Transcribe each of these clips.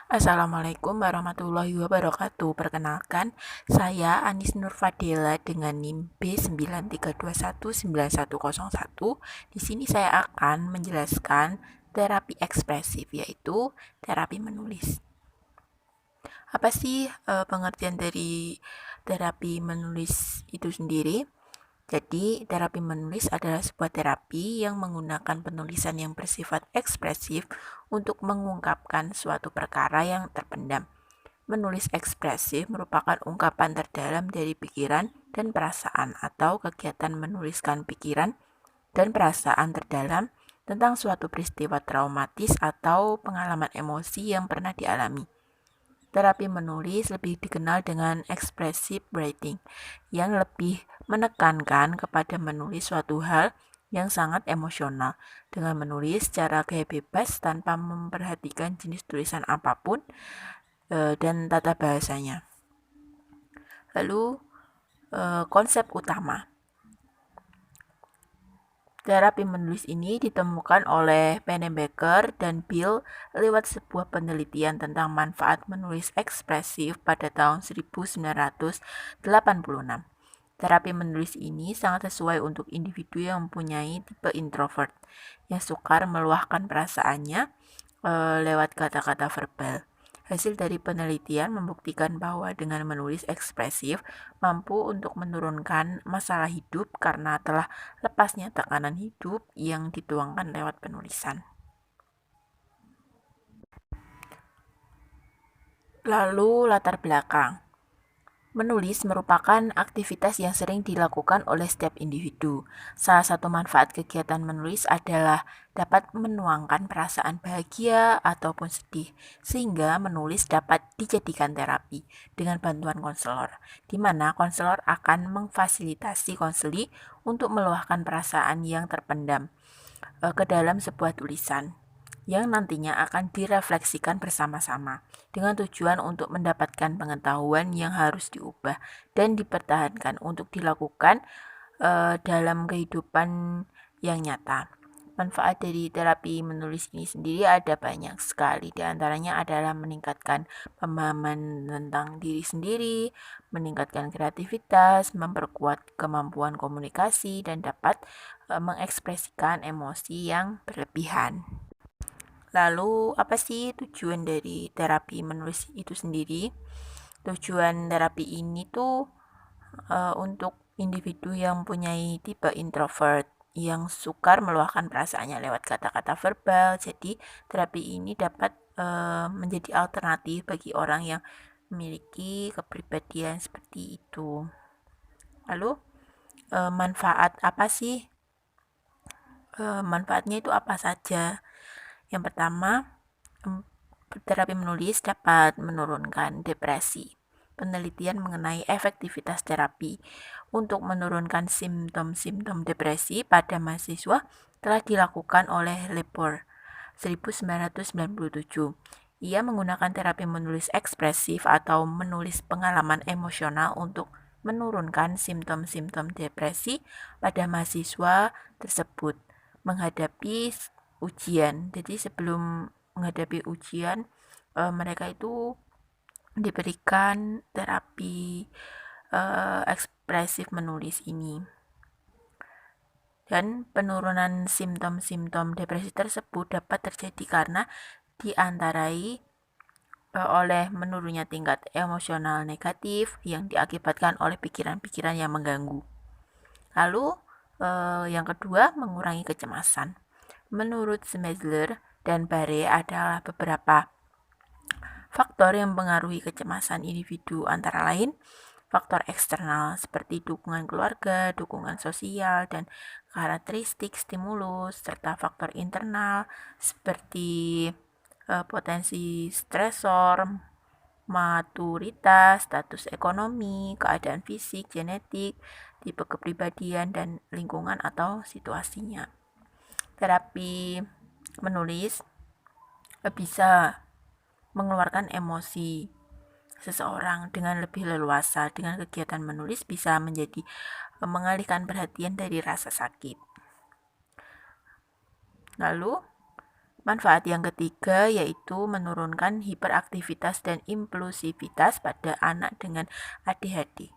Assalamualaikum warahmatullahi wabarakatuh. Perkenalkan, saya Anis Nur Fadela dengan NIM B93219101. Di sini saya akan menjelaskan terapi ekspresif, yaitu terapi menulis. Apa sih pengertian dari terapi menulis itu sendiri? Jadi, terapi menulis adalah sebuah terapi yang menggunakan penulisan yang bersifat ekspresif untuk mengungkapkan suatu perkara yang terpendam. Menulis ekspresif merupakan ungkapan terdalam dari pikiran dan perasaan atau kegiatan menuliskan pikiran dan perasaan terdalam tentang suatu peristiwa traumatis atau pengalaman emosi yang pernah dialami. Terapi menulis lebih dikenal dengan expressive writing, yang lebih menekankan kepada menulis suatu hal yang sangat emosional, dengan menulis secara gaya bebas tanpa memperhatikan jenis tulisan apapun dan tata bahasanya. Lalu konsep utama terapi menulis ini ditemukan oleh Pennebaker dan Bill lewat sebuah penelitian tentang manfaat menulis ekspresif pada tahun 1986. Terapi menulis ini sangat sesuai untuk individu yang mempunyai tipe introvert, yang sukar meluahkan perasaannya lewat kata-kata verbal. Hasil dari penelitian membuktikan bahwa dengan menulis ekspresif mampu untuk menurunkan masalah hidup karena telah lepasnya tekanan hidup yang dituangkan lewat penulisan. Lalu latar belakang. Menulis merupakan aktivitas yang sering dilakukan oleh setiap individu. Salah satu manfaat kegiatan menulis adalah dapat menuangkan perasaan bahagia ataupun sedih, sehingga menulis dapat dijadikan terapi dengan bantuan konselor, di mana konselor akan memfasilitasi konseli untuk meluahkan perasaan yang terpendam ke dalam sebuah tulisan yang nantinya akan direfleksikan bersama-sama dengan tujuan untuk mendapatkan pengetahuan yang harus diubah dan dipertahankan untuk dilakukan dalam kehidupan yang nyata. Manfaat dari terapi menulis ini sendiri ada banyak sekali. Di antaranya adalah meningkatkan pemahaman tentang diri sendiri, meningkatkan kreativitas, memperkuat kemampuan komunikasi, dan dapat mengekspresikan emosi yang berlebihan. Lalu, apa sih tujuan dari terapi menulis itu sendiri? Tujuan terapi ini tuh untuk individu yang mempunyai tipe introvert yang sukar meluahkan perasaannya lewat kata-kata verbal. Jadi, terapi ini dapat menjadi alternatif bagi orang yang memiliki kepribadian seperti itu. Lalu, manfaat apa sih? Manfaatnya itu apa saja? Yang pertama, terapi menulis dapat menurunkan depresi. Penelitian mengenai efektivitas terapi untuk menurunkan simptom-simptom depresi pada mahasiswa telah dilakukan oleh Lepore 1997. Ia menggunakan terapi menulis ekspresif atau menulis pengalaman emosional untuk menurunkan simptom-simptom depresi pada mahasiswa tersebut menghadapi ujian. Jadi sebelum menghadapi ujian, mereka itu diberikan terapi ekspresif menulis ini. Dan penurunan simptom-simptom depresi tersebut dapat terjadi karena diantarai oleh menurunnya tingkat emosional negatif yang diakibatkan oleh pikiran-pikiran yang mengganggu. Lalu yang kedua, mengurangi kecemasan. Menurut Schmeisler dan Barre adalah beberapa faktor yang mempengaruhi kecemasan individu, antara lain faktor eksternal seperti dukungan keluarga, dukungan sosial, dan karakteristik stimulus, serta faktor internal seperti potensi stresor, maturitas, status ekonomi, keadaan fisik, genetik, tipe kepribadian, dan lingkungan atau situasinya. Terapi menulis bisa mengeluarkan emosi seseorang dengan lebih leluasa. Dengan kegiatan menulis bisa menjadi mengalihkan perhatian dari rasa sakit. Lalu, Manfaat yang ketiga yaitu menurunkan hiperaktivitas dan impulsivitas pada anak dengan ADHD.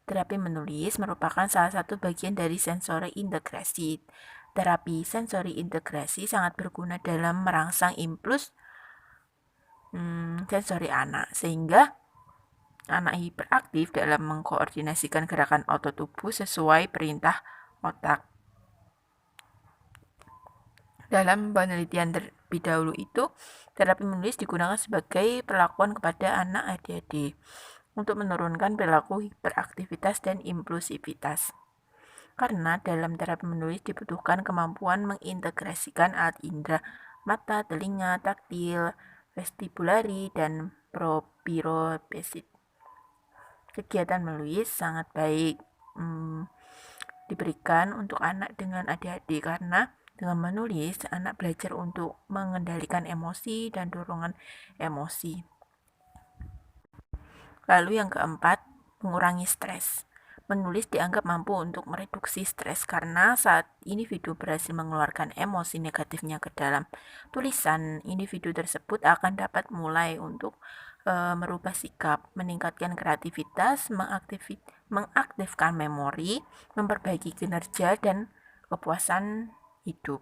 Terapi menulis merupakan salah satu bagian dari sensori integrasi. Terapi sensori integrasi sangat berguna dalam merangsang impuls sensori anak, sehingga anak hiperaktif dalam mengkoordinasikan gerakan otot tubuh sesuai perintah otak. Dalam penelitian terlebih dahulu itu, terapi menulis digunakan sebagai perlakuan kepada anak ADHD untuk menurunkan perilaku hiperaktivitas dan impulsivitas. Karena dalam terapi menulis dibutuhkan kemampuan mengintegrasikan alat indera mata, telinga, taktil, vestibulari, dan proprioceptif. Kegiatan menulis sangat baik diberikan untuk anak dengan ADHD karena dengan menulis, anak belajar untuk mengendalikan emosi dan dorongan emosi. Lalu yang keempat, mengurangi stres. Menulis dianggap mampu untuk mereduksi stres karena saat individu berhasil mengeluarkan emosi negatifnya ke dalam tulisan, individu tersebut akan dapat mulai untuk merubah sikap, meningkatkan kreativitas, mengaktifkan memori, memperbaiki kinerja dan kepuasan hidup.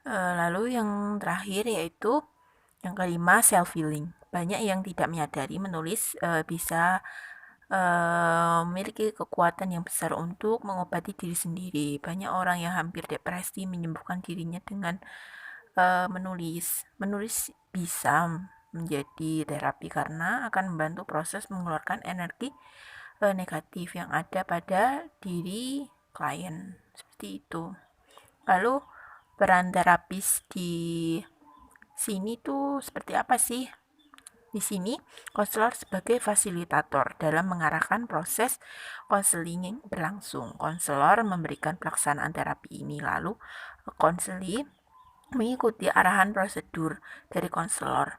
Lalu yang terakhir yaitu yang kelima, self-healing. Banyak yang tidak menyadari menulis bisa memiliki kekuatan yang besar untuk mengobati diri sendiri. Banyak orang yang hampir depresi menyembuhkan dirinya dengan menulis. Menulis bisa menjadi terapi karena akan membantu proses mengeluarkan energi negatif yang ada pada diri klien. Seperti itu. Lalu peran terapis di sini tuh seperti apa sih? Di sini, konselor sebagai fasilitator dalam mengarahkan proses konseling yang berlangsung. Konselor memberikan pelaksanaan terapi ini, lalu konseli mengikuti arahan prosedur dari konselor.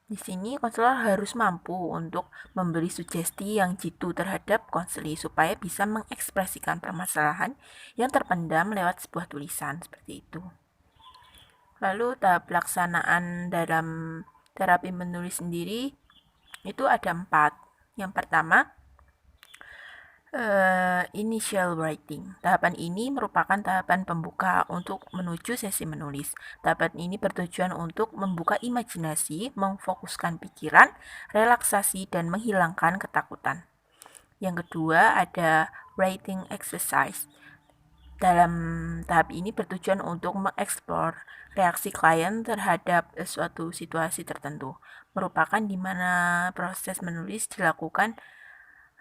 Di sini, konselor harus mampu untuk memberi sugesti yang jitu terhadap konseli supaya bisa mengekspresikan permasalahan yang terpendam lewat sebuah tulisan seperti itu. Lalu tahap pelaksanaan dalam terapi menulis sendiri itu ada 4. Yang pertama, initial writing. Tahapan ini merupakan tahapan pembuka untuk menuju sesi menulis. Tahapan ini bertujuan untuk membuka imajinasi, memfokuskan pikiran, relaksasi, dan menghilangkan ketakutan. Yang kedua ada writing exercise. Dalam tahap ini bertujuan untuk mengeksplor reaksi klien terhadap suatu situasi tertentu, merupakan di mana proses menulis dilakukan.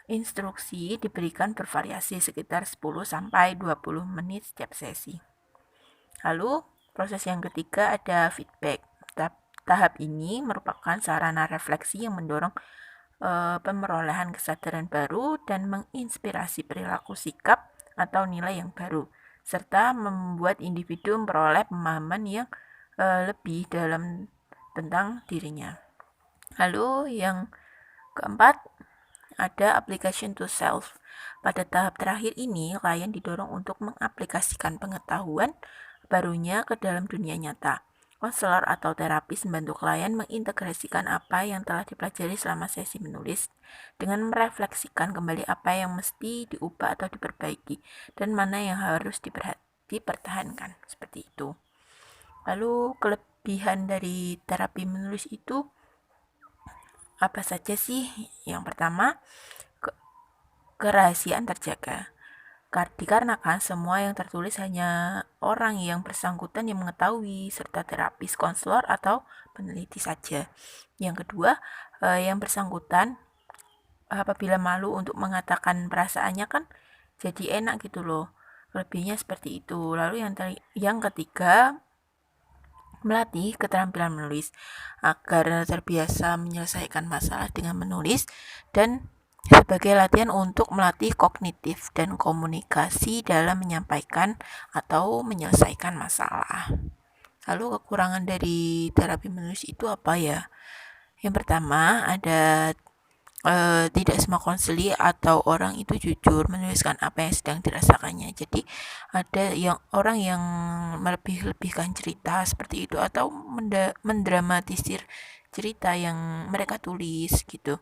Instruksi diberikan bervariasi sekitar 10-20 menit setiap sesi. Lalu, proses yang ketiga ada feedback. Tahap ini merupakan sarana refleksi yang mendorong pemerolehan kesadaran baru dan menginspirasi perilaku sikap atau nilai yang baru, serta membuat individu memperoleh pemahaman yang lebih dalam tentang dirinya. Lalu yang keempat, ada application to self. Pada tahap terakhir ini, klien didorong untuk mengaplikasikan pengetahuan barunya ke dalam dunia nyata. Konselor atau terapis membantu klien mengintegrasikan apa yang telah dipelajari selama sesi menulis dengan merefleksikan kembali apa yang mesti diubah atau diperbaiki dan mana yang harus dipertahankan. Seperti itu. Lalu kelebihan dari terapi menulis itu apa saja sih? Yang pertama, kerahasiaan terjaga. Dikarenakan semua yang tertulis hanya orang yang bersangkutan yang mengetahui, serta terapis, konselor, atau peneliti saja. Yang kedua, yang bersangkutan apabila malu untuk mengatakan perasaannya kan jadi enak gitu loh. Lebihnya seperti itu. Lalu yang ketiga, melatih keterampilan menulis agar terbiasa menyelesaikan masalah dengan menulis dan sebagai latihan untuk melatih kognitif dan komunikasi dalam menyampaikan atau menyelesaikan masalah. Lalu kekurangan dari terapi menulis itu apa ya? Yang pertama ada tidak semua konseli atau orang itu jujur menuliskan apa yang sedang dirasakannya. Jadi ada orang yang melebih-lebihkan cerita seperti itu atau mendramatisir cerita yang mereka tulis gitu.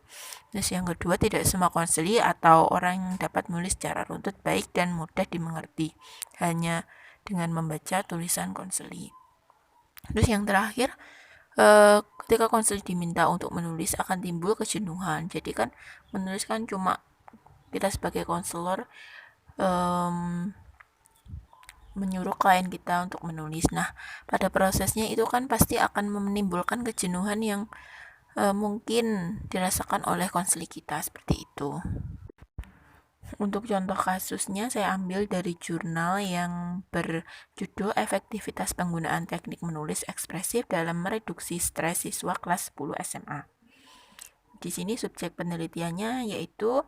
Terus yang kedua, tidak semua konseli atau orang yang dapat menulis secara runtut, baik dan mudah dimengerti hanya dengan membaca tulisan konseli. Terus yang terakhir, ketika konselor diminta untuk menulis akan timbul kejenuhan. Jadi kan menulis kan cuma kita sebagai konselor menyuruh klien kita untuk menulis. Nah, pada prosesnya itu kan pasti akan menimbulkan kejenuhan yang mungkin dirasakan oleh konselor kita seperti itu. Untuk contoh kasusnya saya ambil dari jurnal yang berjudul Efektivitas Penggunaan Teknik Menulis Ekspresif dalam Mereduksi Stres Siswa Kelas 10 SMA. Di sini subjek penelitiannya yaitu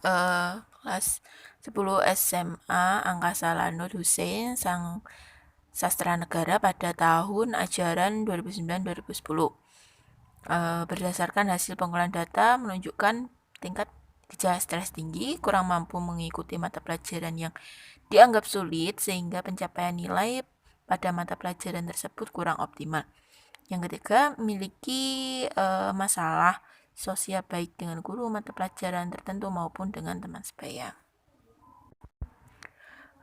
kelas 10 SMA Angkasa Lanut Hussein sang sastra negara pada tahun ajaran 2009-2010. Berdasarkan hasil pengolahan data menunjukkan tingkat gejala stres tinggi, kurang mampu mengikuti mata pelajaran yang dianggap sulit sehingga pencapaian nilai pada mata pelajaran tersebut kurang optimal. Yang ketiga, memiliki masalah sosial baik dengan guru mata pelajaran tertentu maupun dengan teman sebaya.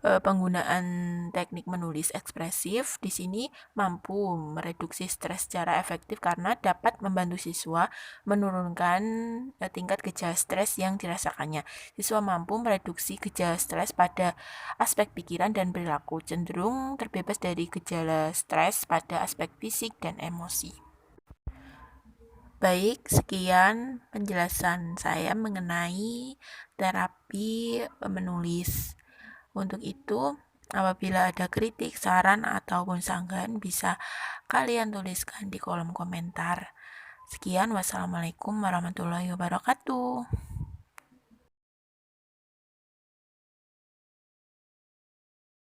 Penggunaan teknik menulis ekspresif di sini mampu mereduksi stres secara efektif karena dapat membantu siswa menurunkan tingkat gejala stres yang dirasakannya. Siswa mampu mereduksi gejala stres pada aspek pikiran dan perilaku, cenderung terbebas dari gejala stres pada aspek fisik dan emosi. Baik, sekian penjelasan saya mengenai terapi menulis. Untuk itu, apabila ada kritik, saran, ataupun sanggahan bisa kalian tuliskan di kolom komentar. Sekian, wassalamualaikum warahmatullahi wabarakatuh.